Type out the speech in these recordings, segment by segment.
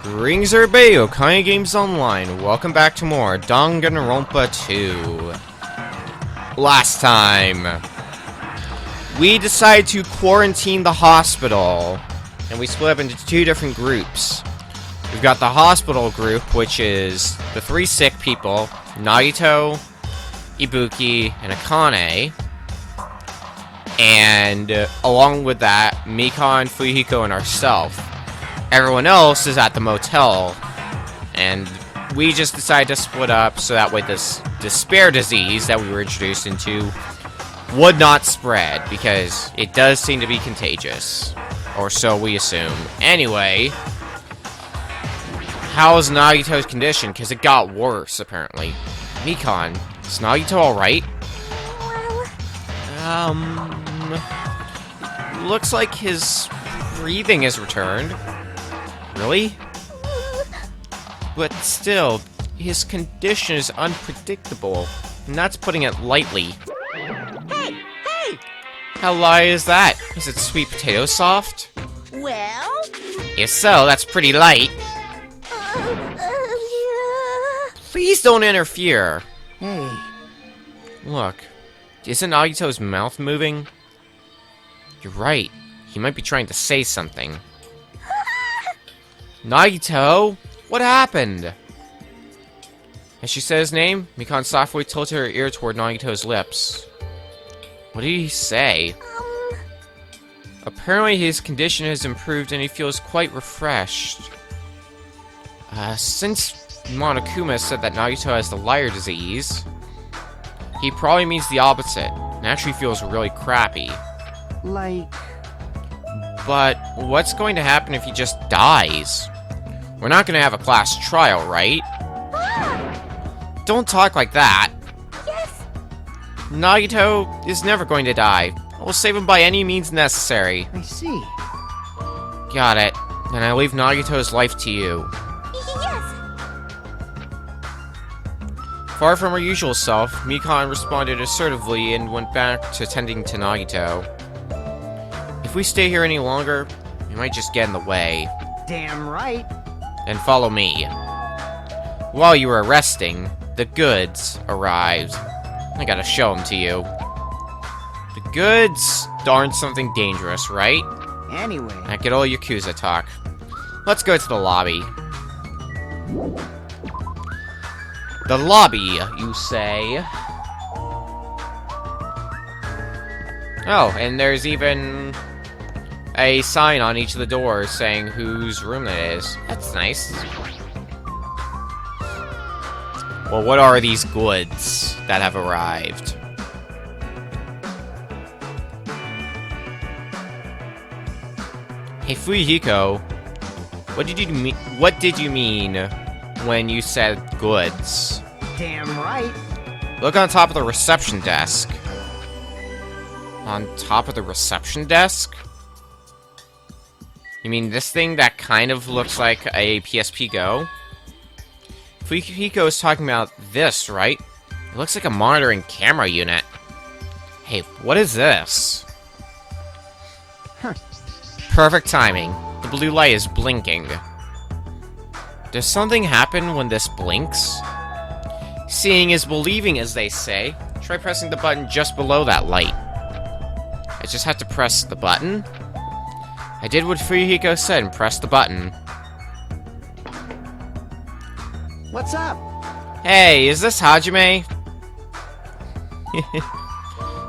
Greetings everybody, Okaya Games Online. Welcome back to more Danganronpa 2. Last time, we decided to quarantine the hospital, and we split up into two different groups. We've got the hospital group, which is the three sick people, Nagito, Ibuki, and Akane. And along with that, Mikon, Fuyuhiko, and ourselves. Everyone else is at the motel, and we just decided to split up so that way this despair disease that we were introduced into would not spread, because it does seem to be contagious. Or so we assume. Anyway, how's Nagito's condition? Because it got worse, apparently. Mikon, is Nagito alright? Looks like his breathing has returned. Really? But still, his condition is unpredictable, and that's putting it lightly. Hey! Hey! How light is that? Is it sweet potato soft? Well? If so, that's pretty light. Please don't interfere. Hey. Look, isn't Nagito's mouth moving? You're right. He might be trying to say something. Nagito? What happened? As she said his name, Mikon softly tilted her ear toward Nagito's lips. What did he say? Apparently his condition has improved and he feels quite refreshed. Since Monokuma said that Nagito has the liar disease, he probably means the opposite, and actually feels really crappy. Like... But what's going to happen if he just dies? We're not going to have a class trial, right? Don't talk like that. Yes! Nagito is never going to die. We'll save him by any means necessary. I see. Got it. Then I leave Nagito's life to you. Yes! Far from her usual self, Mikon responded assertively and went back to tending to Nagito. If we stay here any longer, we might just get in the way. Damn right. Then follow me. While you were resting, the goods arrived. I gotta show them to you. The goods aren't something dangerous, right? Anyway. I get all Yakuza talk. Let's go to the lobby. The lobby, you say? Oh, and there's even a sign on each of the doors saying whose room it is. That's nice. Well, what are these goods that have arrived? Hey, Fuyuhiko, what did you mean when you said goods? Damn right. Look on top of the reception desk. On top of the reception desk? You mean this thing that kind of looks like a PSP Go? Fuyuhiko is talking about this, right? It looks like a monitoring camera unit. Hey, what is this? Huh. Perfect timing. The blue light is blinking. Does something happen when this blinks? Seeing is believing, as they say. Try pressing the button just below that light. I just have to press the button? I did what Fuyuhiko said and pressed the button. What's up? Hey, is this Hajime?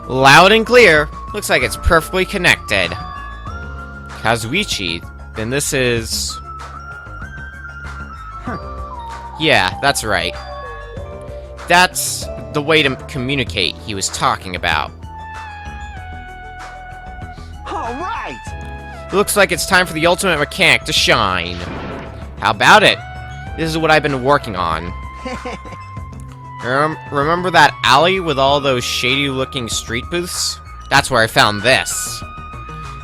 Loud and clear. Looks like it's perfectly connected. Kazuichi, then this is... Huh. Yeah, that's right. That's the way to communicate he was talking about. Alright! Looks like it's time for the ultimate mechanic to shine. How about it? This is what I've been working on. Remember that alley with all those shady-looking street booths? That's where I found this.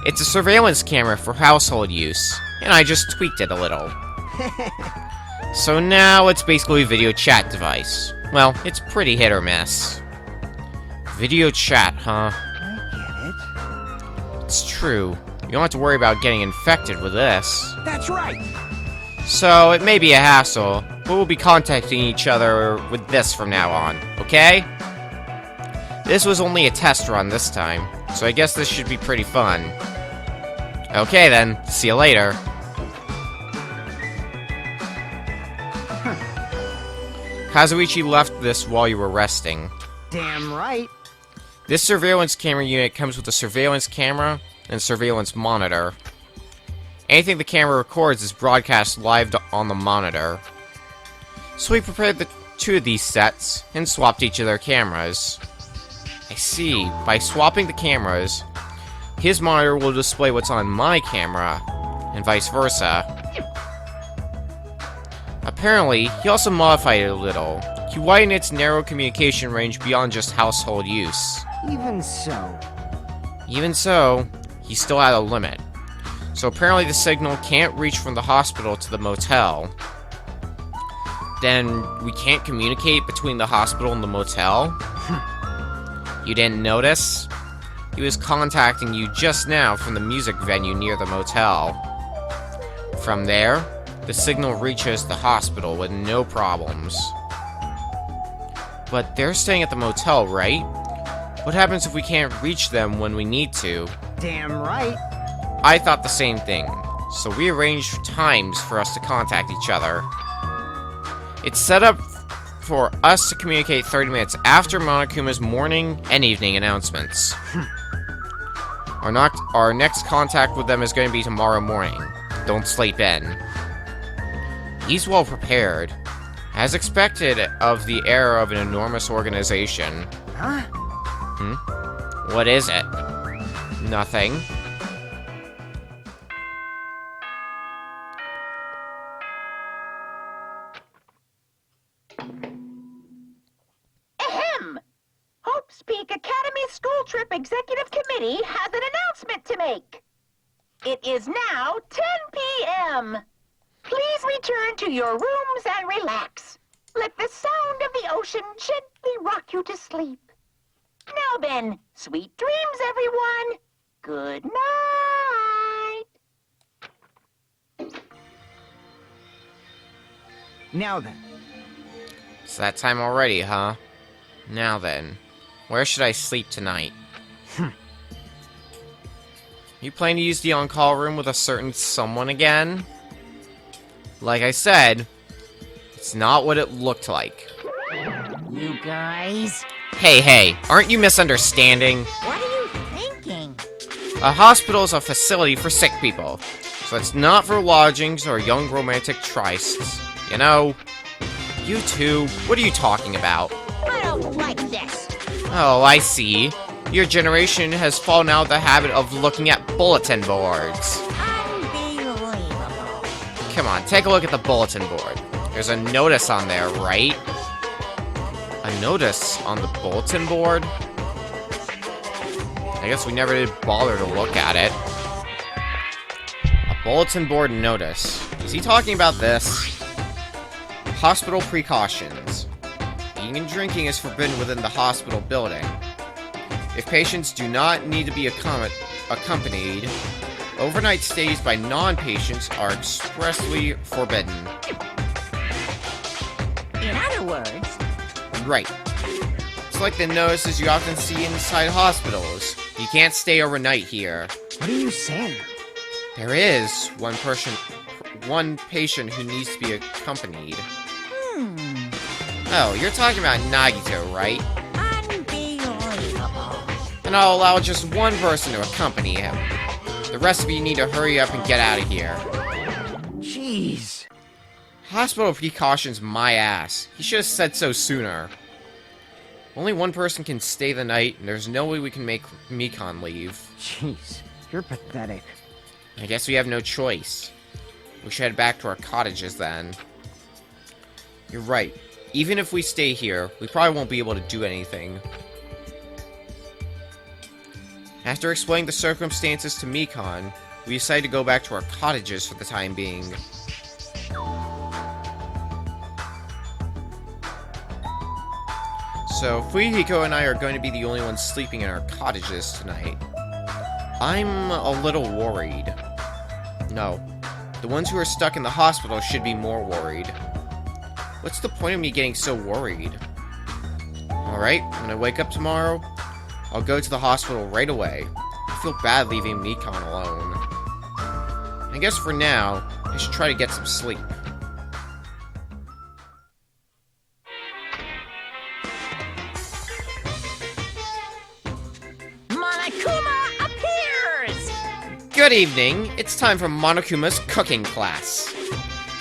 It's a surveillance camera for household use, and I just tweaked it a little. So now it's basically a video chat device. Well, it's pretty hit or miss. Video chat, huh? I get it. It's true. You don't have to worry about getting infected with this. That's right! So it may be a hassle, but we'll be contacting each other with this from now on, okay? This was only a test run this time, so I guess this should be pretty fun. Okay then, see you later. Kazuichi left this while you were resting. Damn right. This surveillance camera unit comes with a surveillance camera and surveillance monitor. Anything the camera records is broadcast live on the monitor. So we prepared the two of these sets and swapped each of their cameras. I see. By swapping the cameras, his monitor will display what's on my camera, and vice versa. Apparently, he also modified it a little. He widened its narrow communication range beyond just household use. Even so. Even so, he still had a limit. So apparently the signal can't reach from the hospital to the motel. Then we can't communicate between the hospital and the motel? You didn't notice? He was contacting you just now from the music venue near the motel. From there, the signal reaches the hospital with no problems. But they're staying at the motel, right? What happens if we can't reach them when we need to? Damn right. I thought the same thing, so we arranged times for us to contact each other. It's set up for us to communicate 30 minutes after Monokuma's morning and evening announcements. Our next contact with them is going to be tomorrow morning. Don't sleep in. He's well prepared, as expected of the era of an enormous organization. Huh? What is it? Nothing. Ahem! Hope's Peak Academy School Trip Executive Committee has an announcement to make. It is now 10 p.m. Please return to your rooms and relax. Let the sound of the ocean gently rock you to sleep. Now then, sweet dreams, everyone. Good night. Now then. It's that time already, huh? Now then, where should I sleep tonight? You plan to use the on-call room with a certain someone again? Like I said, it's not what it looked like. You guys? Hey, aren't you misunderstanding? What are you thinking? A hospital is a facility for sick people, so it's not for lodgings or young romantic trysts. You know? You two, what are you talking about? I don't like this. Oh, I see. Your generation has fallen out of the habit of looking at bulletin boards. Unbelievable. Come on, take a look at the bulletin board. There's a notice on there, right? A notice on the bulletin board? I guess we never did bother to look at it. A bulletin board notice. Is he talking about this? Hospital precautions. Eating and drinking is forbidden within the hospital building. If patients do not need to be accompanied, overnight stays by non-patients are expressly forbidden. In other words, Right. It's like the notices you often see inside hospitals. You can't stay overnight here. What are you saying? There is one patient who needs to be accompanied. Oh, you're talking about Nagito, right? unbelievable. And I'll allow just one person to accompany him. The rest of you need to hurry up and get out of here. Jeez. Hospital precautions my ass. He should have said so sooner. Only one person can stay the night, and there's no way we can make Mikon leave. Jeez. You're pathetic. I guess we have no choice. We should head back to our cottages then. You're right. Even if we stay here, we probably won't be able to do anything. After explaining the circumstances to Mikon, we decided to go back to our cottages for the time being. So, Fujihiko and I are going to be the only ones sleeping in our cottages tonight. I'm a little worried. No, The ones who are stuck in the hospital should be more worried. What's the point of me getting so worried? Alright, when I wake up tomorrow, I'll go to the hospital right away. I feel bad leaving Mikan alone. I guess for now, I should try to get some sleep. Monokuma appears! Good evening, it's time for Monokuma's cooking class.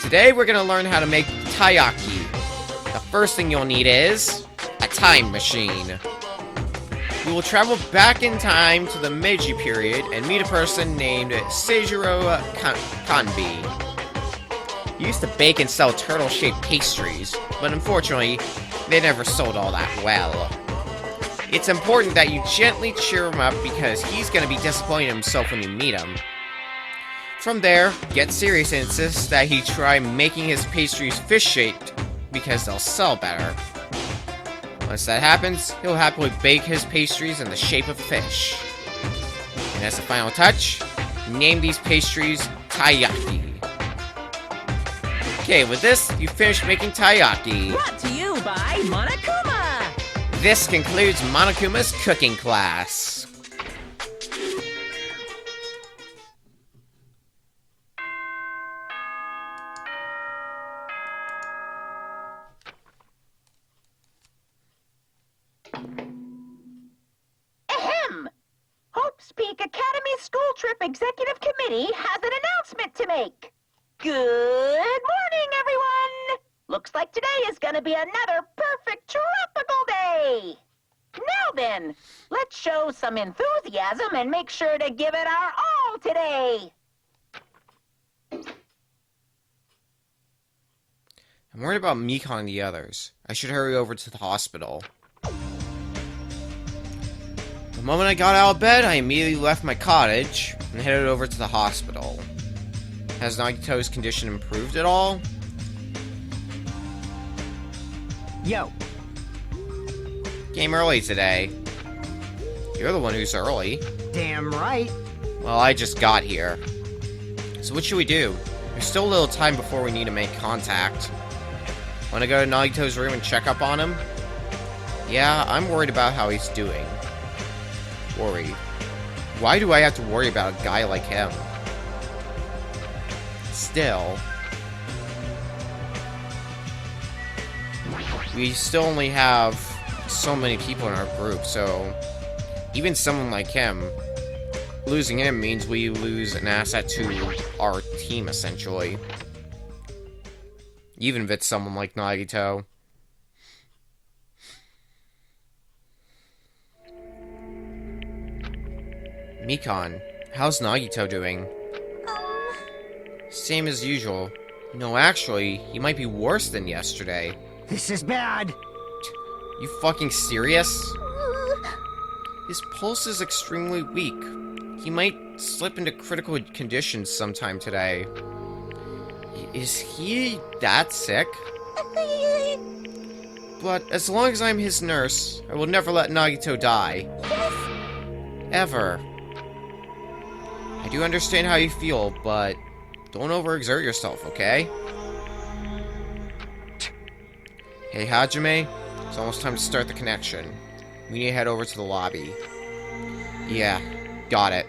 Today we're gonna learn how to make taiyaki. The first thing you'll need is a time machine. We will travel back in time to the Meiji period and meet a person named Seijiro Kanbi. He used to bake and sell turtle-shaped pastries, but unfortunately, they never sold all that well. It's important that you gently cheer him up because he's going to be disappointed in himself when you meet him. From there, get serious and insist that he try making his pastries fish-shaped because they'll sell better. Once that happens, he'll happily bake his pastries in the shape of fish. And as a final touch, name these pastries taiyaki. Okay, with this, you've finished making taiyaki. Brought to you by Monokuma! This concludes Monokuma's cooking class. Ahem! Hope's Peak Academy School Trip Executive Committee has an announcement to make. Good morning, everyone! Looks like today is gonna be another perfect tropical day! Now then, let's show some enthusiasm and make sure to give it our all today! I'm worried about Mikan and the others. I should hurry over to the hospital. The moment I got out of bed, I immediately left my cottage and headed over to the hospital. Has Nagito's condition improved at all? Yo, Came early today. You're the one who's early. damn right. Well, I just got here. So what should we do? There's still a little time before we need to make contact. Wanna go to Nagito's room and check up on him? Yeah, I'm worried about how he's doing. Worried. Why do I have to worry about a guy like him? Still. We still only have so many people in our group, so even someone like him, losing him means we lose an asset to our team, essentially. Even if it's someone like Nagito. Mikan, how's Nagito doing? Same as usual. No, actually, he might be worse than yesterday. This is bad. You fucking serious? His pulse is extremely weak. He might slip into critical conditions sometime today. Is he that sick? But as long as I'm his nurse, I will never let Nagito die. Ever. I do understand how you feel, but don't overexert yourself, okay? Hey, Hajime, it's almost time to start the connection. We need to head over to the lobby. Yeah, got it.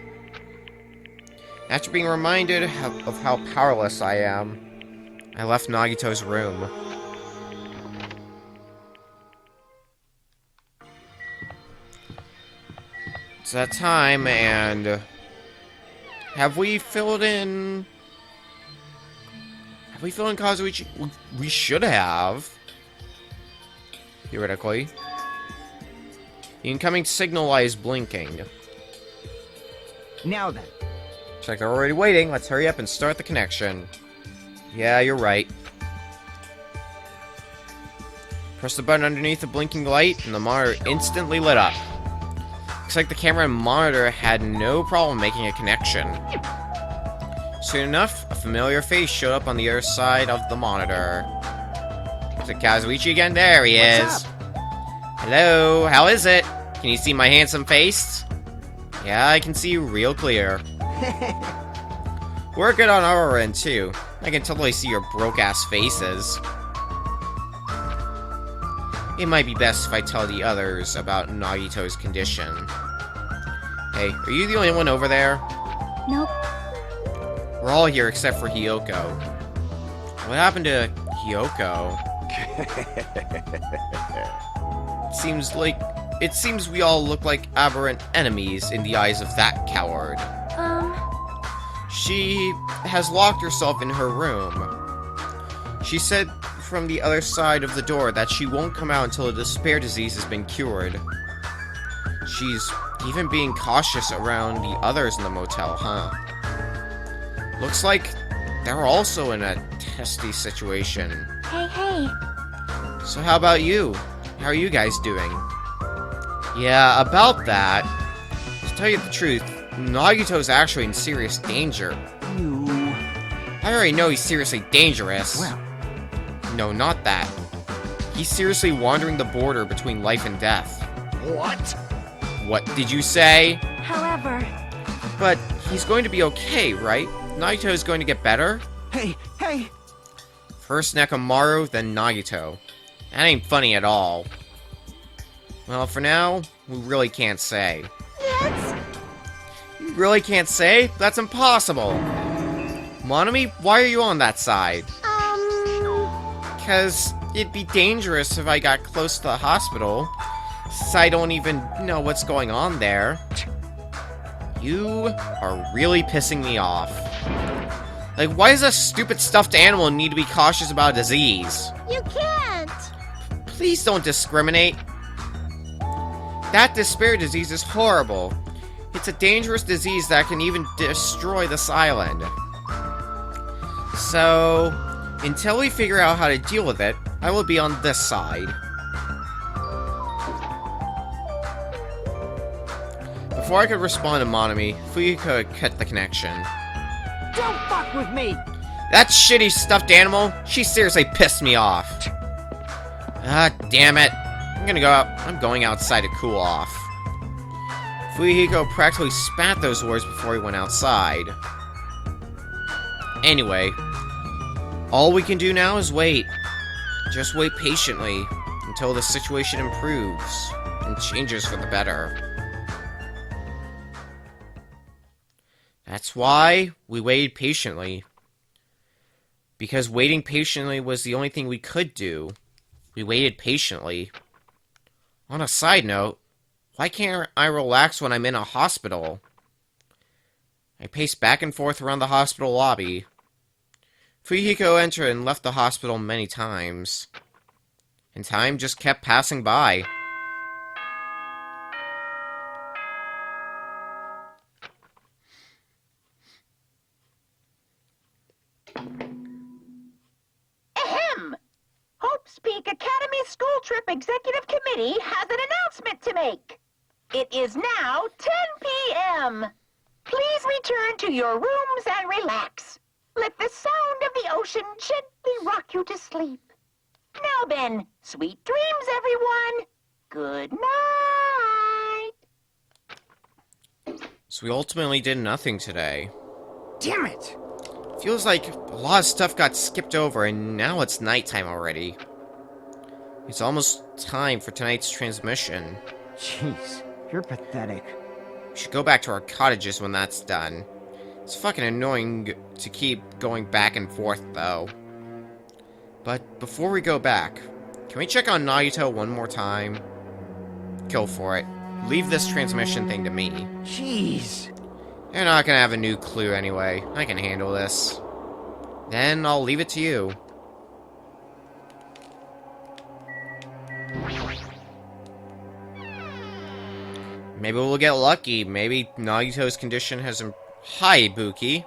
After being reminded of how powerless I am, I left Nagito's room. It's that time, and have we filled in Kazuichi? We should have. Theoretically. The incoming signal light is blinking. Now then. Looks like they're already waiting. Let's hurry up and start the connection. Yeah, you're right. Press the button underneath the blinking light, and the monitor instantly lit up. Looks like the camera and monitor had no problem making a connection. Soon enough, a familiar face showed up on the other side of the monitor. Is it Kazuichi again? There he is. What's up? Hello, how is it? Can you see my handsome face? Yeah, I can see you real clear. We're good on our end, too. I can totally see your broke-ass faces. It might be best if I tell the others about Nagito's condition. Hey, are you the only one over there? Nope. We're all here except for Hiyoko. What happened to Hiyoko? It seems we all look like aberrant enemies in the eyes of that coward. She has locked herself in her room. She said from the other side of the door that she won't come out until the despair disease has been cured. She's even being cautious around the others in the motel, huh? Looks like they're also in a testy situation. Hey. So how about you? How are you guys doing? Yeah, about that. To tell you the truth, Nagito's actually in serious danger. You... I already know he's seriously dangerous. Well... No, not that. He's seriously wandering the border between life and death. What? What did you say? However... But he's going to be okay, right? Nagito's going to get better? Hey! First Nekomaru, then Nagito. That ain't funny at all. Well, for now, we really can't say. Yes? You really can't say? That's impossible! Monami, why are you on that side? Because it'd be dangerous if I got close to the hospital, since I don't even know what's going on there. You are really pissing me off. Like, why does a stupid stuffed animal need to be cautious about a disease? You can't! Please don't discriminate. That despair disease is horrible. It's a dangerous disease that can even destroy this island. So, until we figure out how to deal with it, I will be on this side. Before I could respond to Monami, Fuyuko cut the connection. Don't fuck with me! That shitty stuffed animal, she seriously pissed me off. Ah, damn it. I'm going outside to cool off. Fuyuhiko practically spat those words before he went outside. Anyway, all we can do now is wait. Just wait patiently until the situation improves and changes for the better. That's why we waited patiently. Because waiting patiently was the only thing we could do. We waited patiently. On a side note, why can't I relax when I'm in a hospital? I paced back and forth around the hospital lobby. Fuyuhiko entered and left the hospital many times. And time just kept passing by. Ahem! Hope's Peak Academy School Trip Executive Committee has an announcement to make. It is now 10 p.m. Please return to your rooms and relax. Let the sound of the ocean gently rock you to sleep. Now then, sweet dreams, everyone. Good night. So we ultimately did nothing today. Damn it! Feels like a lot of stuff got skipped over and now it's nighttime already. It's almost time for tonight's transmission. Jeez, you're pathetic. We should go back to our cottages when that's done. It's fucking annoying to keep going back and forth, though. But before we go back, can we check on Nagito one more time? Go for it. Leave this transmission thing to me. Jeez. You're not gonna have a new clue anyway. I can handle this. Then I'll leave it to you. Maybe we'll get lucky. Maybe Nagito's condition has improved. Hi, Ibuki.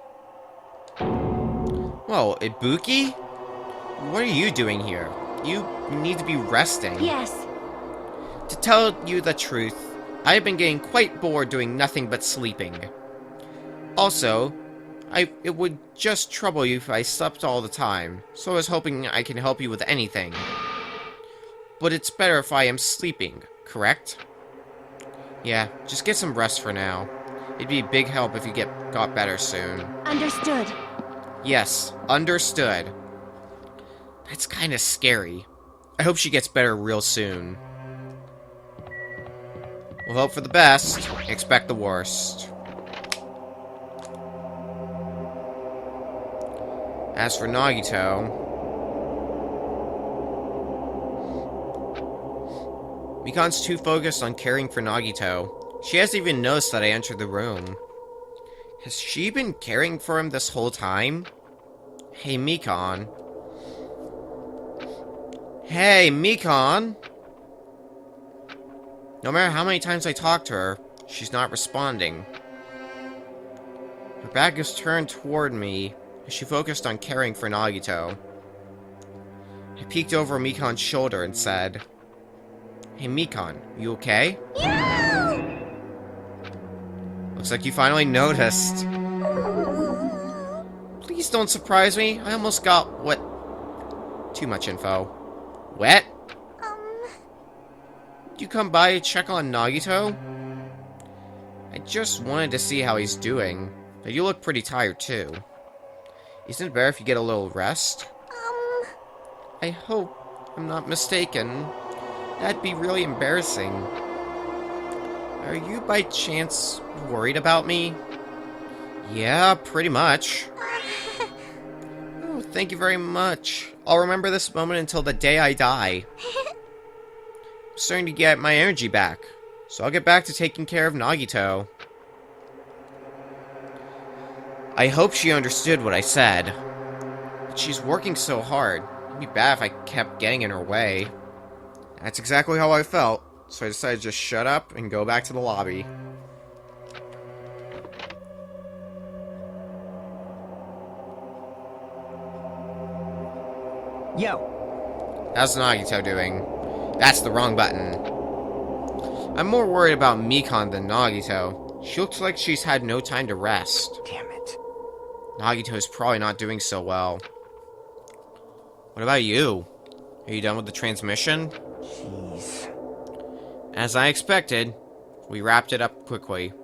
Whoa, Ibuki? What are you doing here? You need to be resting. Yes. To tell you the truth, I have been getting quite bored doing nothing but sleeping. Also, it would just trouble you if I slept all the time, so I was hoping I can help you with anything. But it's better if I am sleeping, correct? Yeah, just get some rest for now. It'd be a big help if you got better soon. Understood. Yes, understood. That's kind of scary. I hope she gets better real soon. We'll hope for the best, expect the worst. As for Nagito, Mikan's too focused on caring for Nagito. She hasn't even noticed that I entered the room. Has she been caring for him this whole time? Hey, Mikan. Hey, Mikan! No matter how many times I talk to her, she's not responding. Her back is turned toward me as she focused on caring for Nagito. I peeked over Mikan's shoulder and said, Hey, Mikan, you okay? Yeah! Looks like you finally noticed. Please don't surprise me. I almost got what? Too much info. Wet? Did you come by to check on Nagito? I just wanted to see how he's doing. But you look pretty tired too. Isn't it better if you get a little rest? I hope I'm not mistaken. That'd be really embarrassing. Are you by chance worried about me? Yeah, pretty much. Oh, thank you very much. I'll remember this moment until the day I die. I'm starting to get my energy back, so I'll get back to taking care of Nagito. I hope she understood what I said. But she's working so hard. It'd be bad if I kept getting in her way. That's exactly how I felt, so I decided to just shut up and go back to the lobby. Yo, How's Nagito doing? That's the wrong button. I'm more worried about Mikan than Nagito. She looks like she's had no time to rest. damn it. Nagito is probably not doing so well. What about you? Are you done with the transmission? Jeez. As I expected, we wrapped it up quickly.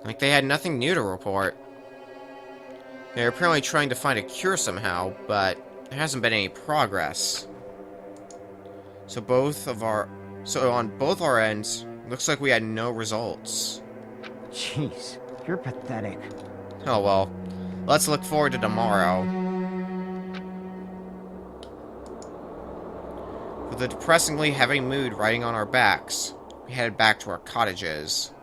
Like they had nothing new to report. They're apparently trying to find a cure somehow, but there hasn't been any progress. So on both our ends, looks like we had no results. Jeez, you're pathetic. Oh well, let's look forward to tomorrow. With a depressingly heavy mood riding on our backs, we headed back to our cottages.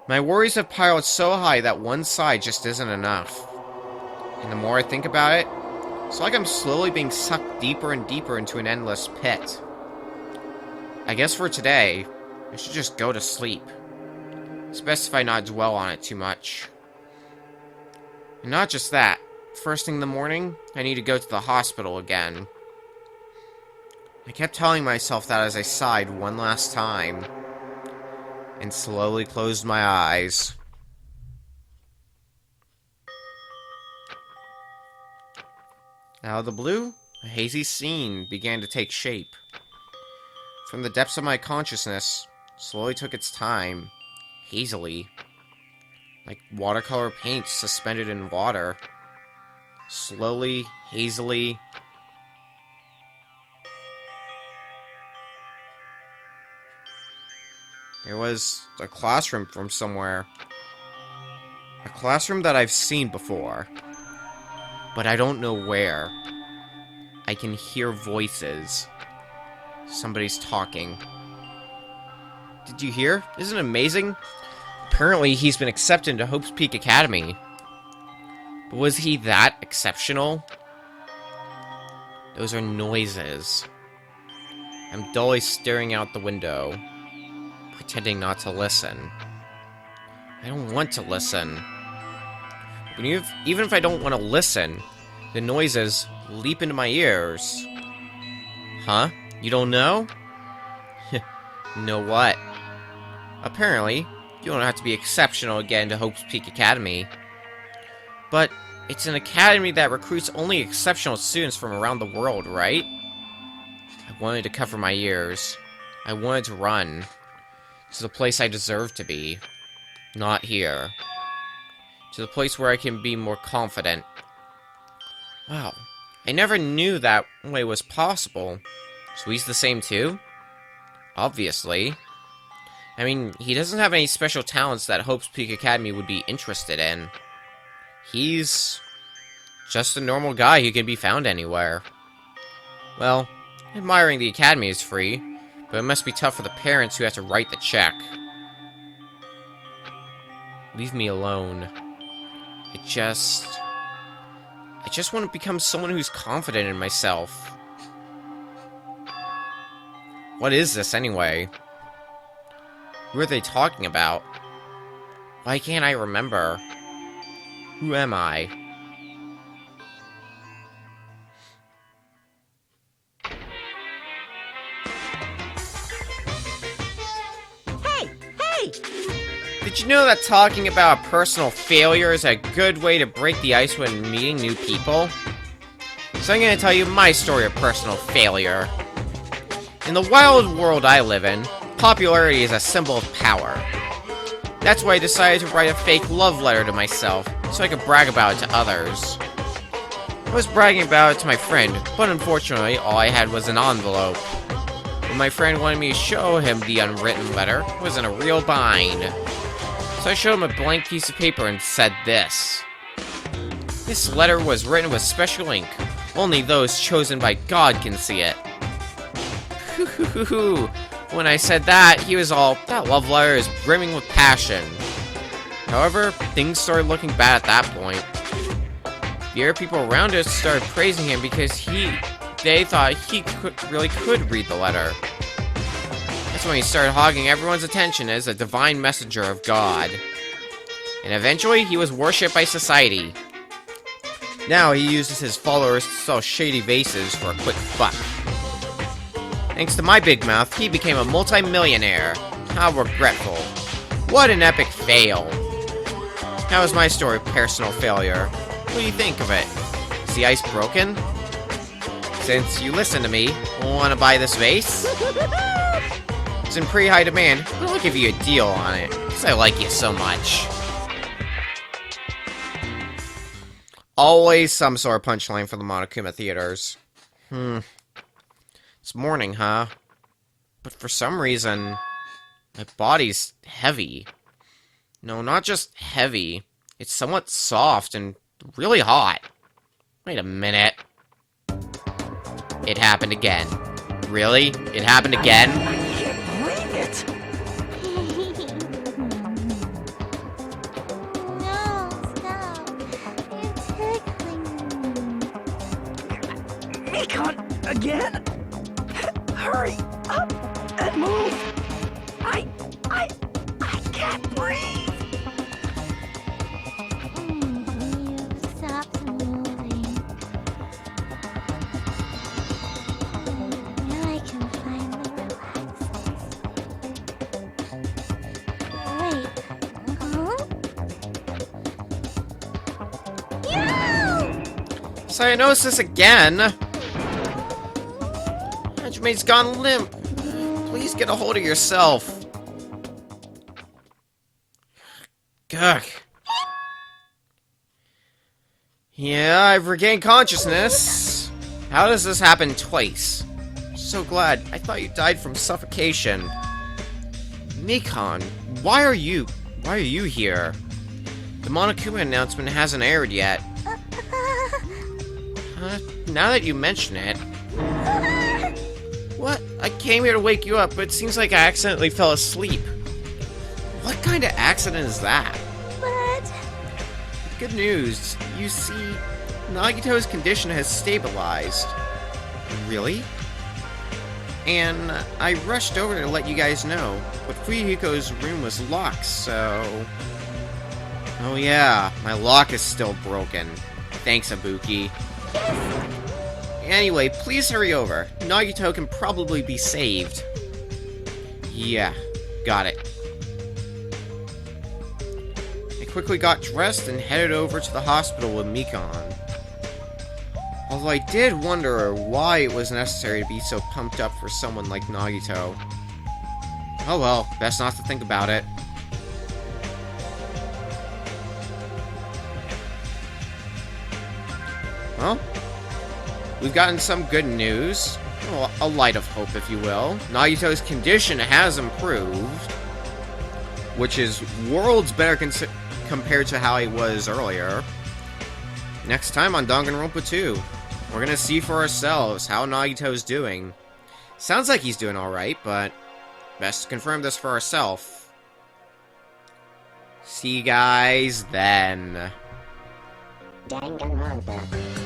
My worries have piled so high that one side just isn't enough. And the more I think about it, it's like I'm slowly being sucked deeper and deeper into an endless pit. I guess for today, I should just go to sleep. It's best if I not dwell on it too much. And not just that, first thing in the morning, I need to go to the hospital again. I kept telling myself that as I sighed one last time, and slowly closed my eyes. Out of the blue, a hazy scene began to take shape. From the depths of my consciousness, slowly took its time, hazily, like watercolor paint suspended in water. Slowly, hazily. There was a classroom from somewhere. A classroom that I've seen before. But I don't know where. I can hear voices. Somebody's talking. Did you hear? Isn't it amazing? Apparently he's been accepted into Hope's Peak Academy. But was he that exceptional? Those are noises. I'm dully staring out the window, pretending not to listen. I don't want to listen. But even if I don't want to listen, the noises leap into my ears. Huh? You don't know? Know what? Apparently, you don't have to be exceptional to get into Hope's Peak Academy. But it's an academy that recruits only exceptional students from around the world, right? I wanted to cover my ears. I wanted to run to the place I deserve to be. Not here. To the place where I can be more confident. Wow. I never knew that way was possible. So he's the same too? Obviously. I mean, he doesn't have any special talents that Hope's Peak Academy would be interested in. He's just a normal guy who can be found anywhere. Well, admiring the Academy is free, but it must be tough for the parents who have to write the check. Leave me alone. I just want to become someone who's confident in myself. What is this, anyway? Who are they talking about? Why can't I remember? Who am I? Hey! Did you know that talking about personal failure is a good way to break the ice when meeting new people? So I'm going to tell you my story of personal failure. In the wild world I live in, popularity is a symbol of power. That's why I decided to write a fake love letter to myself, so I could brag about it to others. I was bragging about it to my friend, but unfortunately, all I had was an envelope. When my friend wanted me to show him the unwritten letter, I was in a real bind. So I showed him a blank piece of paper and said this. This letter was written with special ink. Only those chosen by God can see it. When I said that, he was all, that love letter is brimming with passion. However, things started looking bad at that point. The other people around us started praising him because they thought he really could read the letter. That's when he started hogging everyone's attention as a divine messenger of God. And eventually, he was worshipped by society. Now he uses his followers to sell shady vases for a quick buck. Thanks to my big mouth, he became a multi-millionaire. How regretful. What an epic fail. That was my story of personal failure. What do you think of it? Is the ice broken? Since you listen to me, want to buy this vase? It's in pretty high demand, but I'll give you a deal on it, because I like you so much. Always some sort of punchline for the Monokuma theaters. It's morning, huh? But for some reason, my body's heavy. No, not just heavy. It's somewhat soft and really hot. Wait a minute. It happened again. Really? It happened again? I can't believe it! No, stop. You're tickling me. Mekon, again? Hurry up and move! I can't breathe! You stopped moving. Now I can finally relax. Wait. Huh? Cyanosis again? Hajime's gone limp. Please get a hold of yourself. Gugh. Yeah, I've regained consciousness. How does this happen twice? So glad. I thought you died from suffocation. Mekon, why are you here? The Monokuma announcement hasn't aired yet. Now that you mention it. What? I came here to wake you up, but it seems like I accidentally fell asleep. What kind of accident is that? But Good news. You see, Nagito's condition has stabilized. Really? And I rushed over to let you guys know, but Fuyuhiko's room was locked, so... Oh yeah, my lock is still broken. Thanks, Ibuki. Anyway, please hurry over. Nagito can probably be saved. Yeah, got it. I quickly got dressed and headed over to the hospital with Mekon. Although I did wonder why it was necessary to be so pumped up for someone like Nagito. Oh well, best not to think about it. Well, we've gotten some good news. Well, a light of hope, if you will. Nagito's condition has improved, which is worlds better compared to how he was earlier. Next time on Danganronpa 2, we're gonna see for ourselves how Nagito's doing. Sounds like he's doing alright, but best to confirm this for ourselves. See you guys then. Danganronpa.